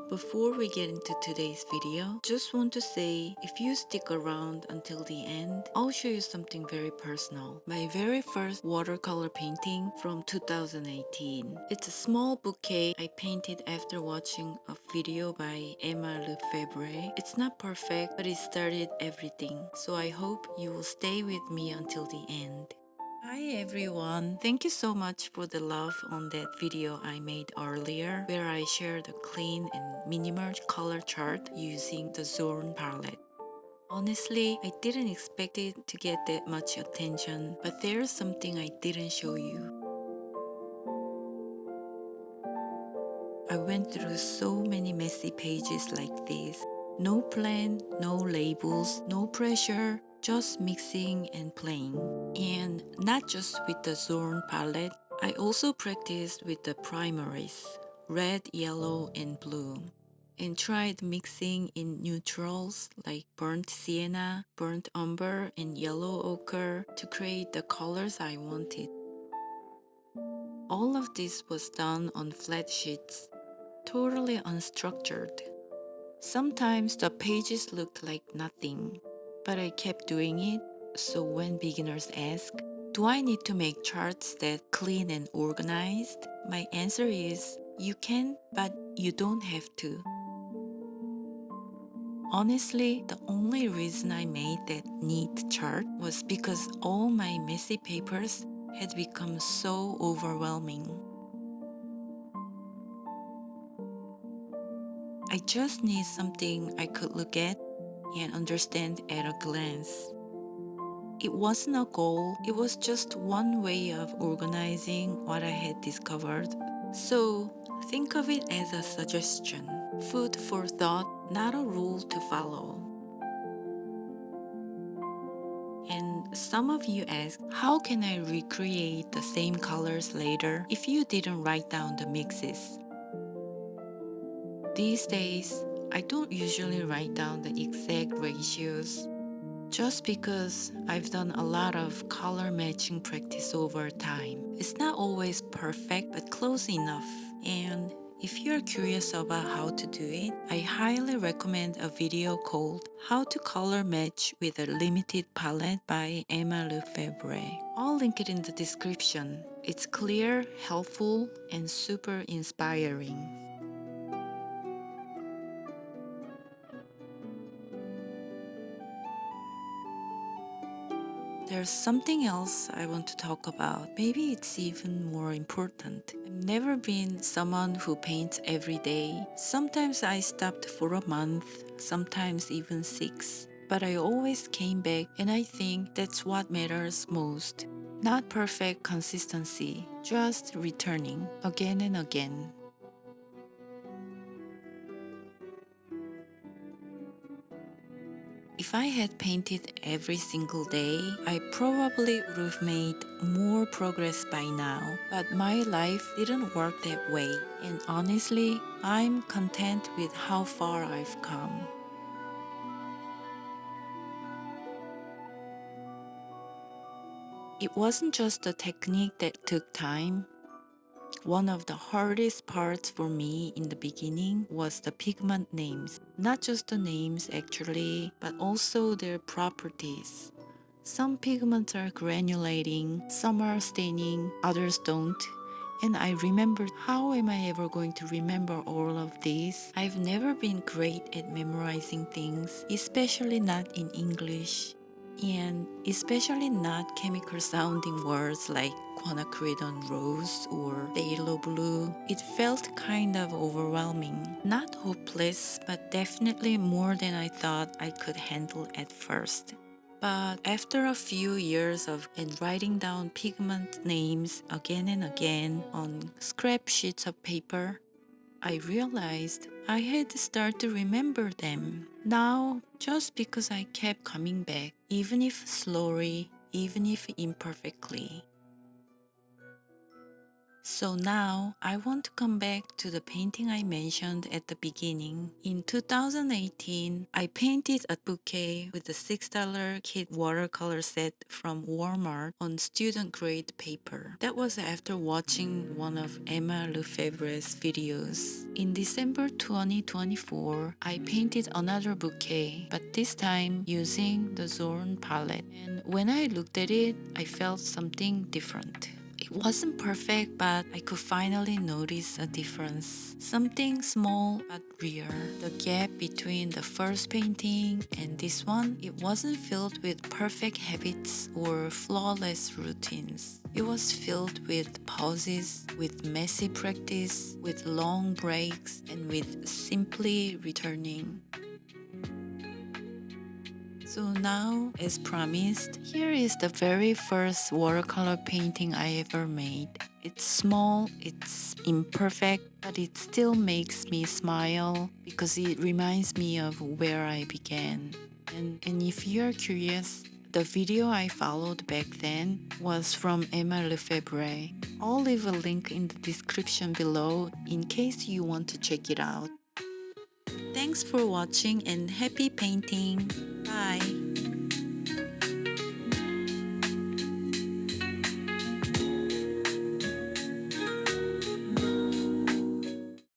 Before we get into today's video, just want to say if you stick around until the end, I'll show you something very personal. My very first watercolor painting from 2018. It's a small bouquet I painted after watching a video by Emma Lefebvre. It's not perfect, but it started everything. So I hope you will stay with me until the end. Hi everyone, thank you so much for the love on that video I made earlier where I shared a clean and minimal color chart using the Zorn palette. Honestly, I didn't expect it to get that much attention, but there's something I didn't show you. I went through so many messy pages like this. No plan, no labels, no pressure, just mixing and playing. And not just with the Zorn palette, I also practiced with the primaries, red, yellow, and blue, and tried mixing in neutrals like burnt sienna, burnt umber, and yellow ochre to create the colors I wanted. All of this was done on flat sheets, totally unstructured. Sometimes the pages looked like nothing, but I kept doing it, so when beginners ask, do I need to make charts that clean and organized? My answer is, you can, but you don't have to. Honestly, the only reason I made that neat chart was because all my messy papers had become so overwhelming. I just need something I could look at and understand at a glance. It wasn't a goal, it was just one way of organizing what I had discovered. So think of it as a suggestion, food for thought, not a rule to follow. And some of you ask, how can I recreate the same colors later if you didn't write down the mixes? These days, I don't usually write down the exact ratios just because I've done a lot of color matching practice over time. It's not always perfect, but close enough. And if you're curious about how to do it, I highly recommend a video called How to Color Match with a Limited Palette by Emma Lefebvre. I'll link it in the description. It's clear, helpful, and super inspiring. There's something else I want to talk about. Maybe it's even more important. I've never been someone who paints every day. Sometimes I stopped for a month, sometimes even 6. But I always came back, and I think that's what matters most. Not perfect consistency, just returning again and again. If I had painted every single day, I probably would have made more progress by now. But my life didn't work that way. And honestly, I'm content with how far I've come. It wasn't just the technique that took time. One of the hardest parts for me in the beginning was the pigment names. Not just the names actually, but also their properties. Some pigments are granulating, some are staining, others don't. And I remembered, how am I ever going to remember all of these? I've never been great at memorizing things, especially not in English. And especially not chemical sounding words like quinacridone rose or phthalo blue. It felt kind of overwhelming. Not hopeless, but definitely more than I thought I could handle at first. But after a few years of writing down pigment names again and again on scrap sheets of paper, I realized I had to start to remember them. Now, just because I kept coming back, even if slowly, even if imperfectly. So now I want to come back to the painting I mentioned at the beginning. In 2018, I painted a bouquet with a $6 kit watercolor set from Walmart on student grade paper. That was after watching one of Emma Lefebvre's videos. In December 2024, I painted another bouquet, but this time using the Zorn palette. And when I looked at it, I felt something different. It wasn't perfect, but I could finally notice a difference. Something small but real. The gap between the first painting and this one, it wasn't filled with perfect habits or flawless routines. It was filled with pauses, with messy practice, with long breaks, and with simply returning. So now, as promised, here is the very first watercolor painting I ever made. It's small, it's imperfect, but it still makes me smile because it reminds me of where I began. And if you're curious, the video I followed back then was from Emma Lefebvre. I'll leave a link in the description below in case you want to check it out. Thanks for watching and happy painting! Bye!